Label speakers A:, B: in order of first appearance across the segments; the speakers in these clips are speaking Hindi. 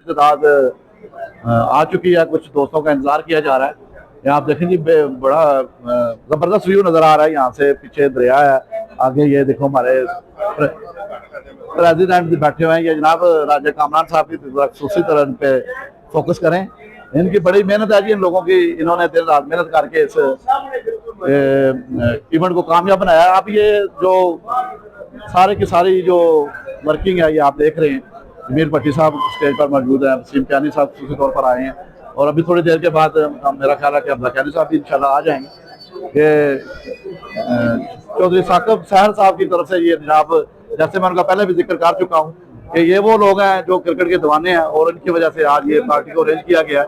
A: तादाद आ चुकी है। कुछ दोस्तों का इंतजार किया जा रहा है। यहाँ आप देखें जी, बड़ा जबरदस्त व्यू नजर आ रहा है। यहाँ से पीछे दरिया है, आगे ये देखो हमारे प्रेसिडेंट बैठे हुए हैं। ये जनाब राजा कामरान साहब की खसूसी तरह पे फोकस करें। इनकी बड़ी मेहनत है जी, इन लोगों की। इन्होंने दिन रात मेहनत करके इस इवेंट को कामयाब बनाया। अब ये जो सारे की सारी जो वर्किंग है, ये आप देख रहे हैं। मीर भट्टी साहब स्टेज पर मौजूद हैं, वसीम कैनी साहब खसूसी तौर पर आए हैं, और अभी थोड़ी देर के बाद मेरा ख्याल है कि अब्दुल्ला कैनी साहब भी इंशाल्लाह आ जाएंगे। ये चौधरी साकिब सहर साहब की तरफ से ये जनाब, जैसे मैं उनका पहले भी जिक्र कर चुका हूँ कि ये वो लोग हैं जो क्रिकेट के दीवाने हैं, और इनकी वजह से आज ये पार्टी को अरेंज किया गया है।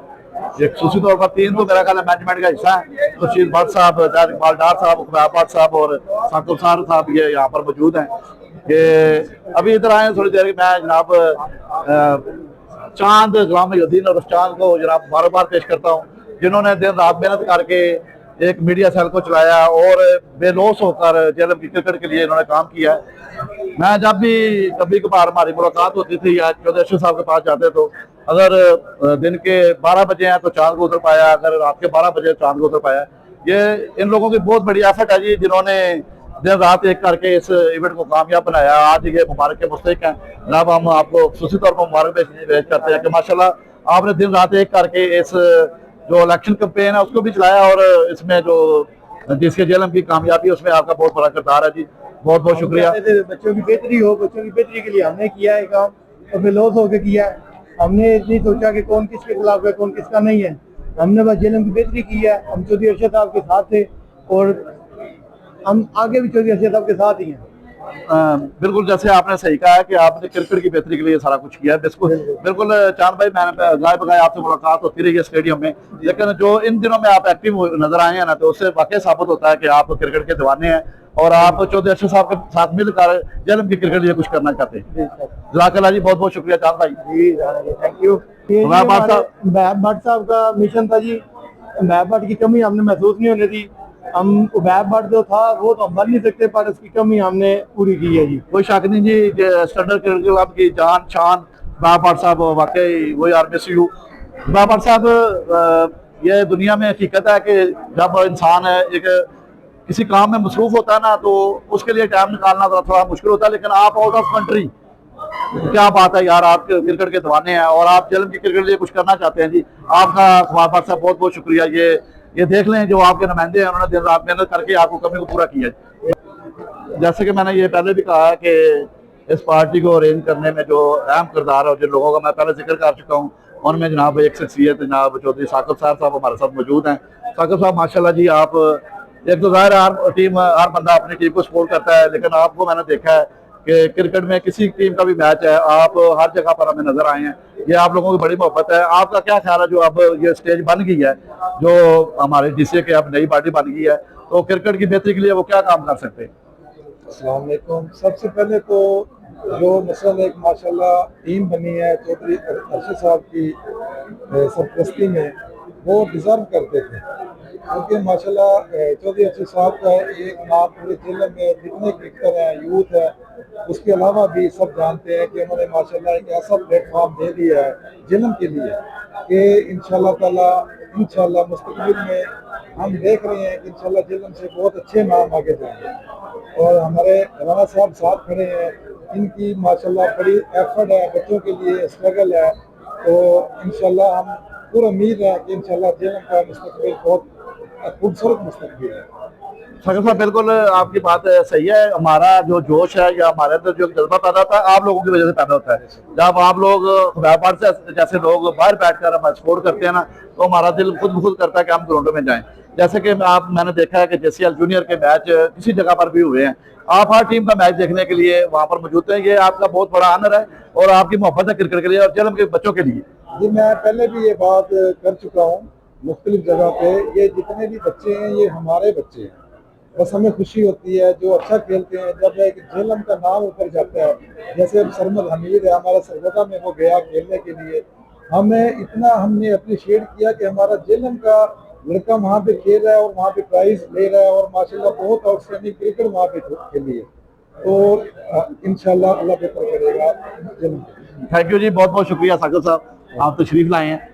A: खसूसी तौर पर 3 तो मेरा ख्याल है मैनेजमेंट का हिस्सा है। खुर्शीद भट्ट साहब, इकबाल डार साहब, खुबाब भट्ट साहब और साकिब सहर साहब ये यहाँ पर मौजूद हैं। कि अभी इधर आए थोड़ी देर मैं जनाब चांद गुलाम मोहिउद्दीन और उस चांद को जनाब बार बार पेश करता हूँ, जिन्होंने दिन रात मेहनत करके एक मीडिया सेल को चलाया और बेलौस होकर जेएलएम की क्रिकेट के लिए इन्होंने काम किया है। मैं जब भी कभी कभार हमारी मुलाकात होती थी या चौधरी अशरफ साहब के पास जाते, तो अगर दिन के 12 बजे हैं तो चांद को उतर पाया, अगर रात के 12 बजे चांद को उतर पाया। ये इन लोगों की बहुत बड़ी एफर्ट है जी, जिन्होंने दिन रात एक करके इस इवेंट को कामयाब बनाया। आज ये मुबारक के मुस्तहिक हैं जनाब। हम आपको खसूसी तौर पर मुबारक पेश करते हैं कि माशाल्लाह आपने दिन रात एक करके इस जो इलेक्शन कैंपेन है उसको भी चलाया, और इसमें जो जिसके जेएलएम की कामयाबी है उसमें आपका बहुत बड़ा किरदार है जी। बहुत बहुत शुक्रिया।
B: बच्चों की बेहतरी हो, बच्चों की बेहतरी के लिए हमने किया है काम, और बेलौस होकर किया है। हमने नहीं सोचा कि कौन किसके खिलाफ है, कौन किसका नहीं है। हमने बस जेएलएम की बेहतरी की है। हम चौधरी अरशद साहब के साथ थे, और हम आगे भी चौधरी अरशद साहब के साथ ही हैं।
A: बिल्कुल, जैसे आपने सही कहा है कि आपने क्रिकेट की बेहतरी के लिए सारा कुछ किया है। बिल्कुल चांद भाई, मैंने गाय बगाए आपसे मुलाकात होती रही है स्टेडियम में, लेकिन जो इन दिनों में आप एक्टिव नजर आए हैं ना, तो उससे वाकई साबित होता है कि आप क्रिकेट के दीवाने हैं, और आप चौधरी अरशद साहब के साथ मिलकर जेएलएम की क्रिकेट लिए कुछ करना चाहते हैं। जज़ाकल्लाह जी, बहुत बहुत शुक्रिया चांद भाई
B: जी, थैंक यू। महब भट्ट साहब का मिशन था जी। महब भट्ट की कमी हमने महसूस नहीं होने दी। हम महब भट्ट जो था वो तो हम बन नहीं सकते, पर उसकी कमी हमने पूरी की है जी।
A: कोई शक नहीं जी, स्टैंडर्ड क्रिकेट क्लब की जान शान महब भट्ट साहब, वाकई वही आर मिस यू। महब भट्ट साहब, ये दुनिया में हकीकत है कि जब इंसान एक किसी काम में मसरूफ होता है ना, तो उसके लिए टाइम निकालना थोड़ा मुश्किल होता है। लेकिन आप आउट ऑफ कंट्री, क्या बात है यार, आप क्रिकेट के दीवाने हैं और आप जेएलएम की क्रिकेट के लिए कुछ करना चाहते हैं जी। आपका खुबाब भट्ट साहब बहुत बहुत शुक्रिया। ये देख लें, जो आपके नुमाइंदे हैं उन्होंने दिन रात मेहनत करके आपको कमी को पूरा किया। जैसे कि मैंने ये पहले भी कहा है कि इस पार्टी को अरेंज करने में जो अहम किरदार है और जिन लोगों का मैं पहले जिक्र कर चुका हूँ, उनमें जनाब एक शख्सियत जनाब चौधरी साकिब सहर साहब हमारे साथ मौजूद हैं। साकिब साहब माशाल्लाह जी, आप एक तो ज़ाहिर हर टीम, हर बंदा अपनी टीम को सपोर्ट करता है, लेकिन आपको मैंने देखा है कि क्रिकेट में किसी टीम का भी मैच है, आप हर जगह पर हमें नजर आए हैं। ये आप लोगों की बड़ी मोहब्बत है। आपका क्या ख्याल है, जो अब ये स्टेज बन गई है, जो हमारे डीसीए के अब नई पार्टी बन गई है, तो क्रिकेट की बेहतरी के लिए वो क्या काम कर सकते हैं?
C: अस्सलाम वालेकुम। सबसे पहले तो जो मसलन एक माशाल्लाह टीम बनी है चौधरी अरशद साहब की सरपरस्ती में, वो डिज़र्व करते थे, क्योंकि माशाल्लाह चौधरी अरशद साहब का एक नाम पूरे जिले में जितने क्रिकेटर हैं, यूथ है, उसके अलावा भी सब जानते हैं कि उन्होंने माशाल्लाह एक ऐसा प्लेटफॉर्म दे दिया है जिलम के लिए कि इंशाल्लाह मुस्तकबिल में हम देख रहे हैं कि इंशाल्लाह जिलम से बहुत अच्छे नाम आगे जाएंगे। और हमारे राणा साहब साथ खड़े हैं, इनकी माशाल्लाह बड़ी एफर्ट है, बच्चों के लिए स्ट्रगल है। तो इंशाल्लाह हम पूरा उम्मीद है कि इंशाल्लाह जिलम का मुस्तकबिल बहुत खूबसूरत मुस्तकबिल है।
A: साकिब साहब, बिल्कुल आपकी बात सही है। हमारा जो जोश है या हमारे अंदर जो जज्बा पैदा होता है, आप लोगों की वजह से पैदा होता है। जब आप लोग व्यापार से जैसे लोग बाहर बैठकर हम सपोर्ट करते हैं ना, तो हमारा दिल खुद ब खुद करता है कि हम ग्राउंडों में जाएं। जैसे कि मैंने देखा है कि जेसीएल जूनियर के मैच किसी जगह पर भी हुए हैं, आप हर टीम का मैच देखने के लिए वहाँ पर मौजूद हैं। ये आपका बहुत बड़ा ऑनर है और आपकी मोहब्बत है क्रिकेट के लिए और जेएलएम के बच्चों के लिए।
C: जी, मैं पहले भी ये बात कर चुका हूँ मुख्तलिफ जगह पे, ये जितने भी बच्चे हैं ये हमारे बच्चे हैं। बस हमें खुशी होती है जो अच्छा खेलते हैं, जब एक जेएलएम का नाम ऊपर जाता है। जैसे सरमद हमीद है, हमारा सरगोदा में वो गया खेलने के लिए, हमें इतना हमने अप्रिशिएट किया कि हमारा जेएलएम का लड़का वहाँ पे खेल रहा है और वहाँ पे प्राइज ले रहा है, और माशाल्लाह बहुत आउटस्टैंडिंग क्रिकेट वहाँ पे खेली है। तो इंशाल्लाह अल्लाह बेहतर करेगा।
A: थैंक यू जी, बहुत बहुत शुक्रिया साकिब साहब। आप तशरीफ लाए हैं।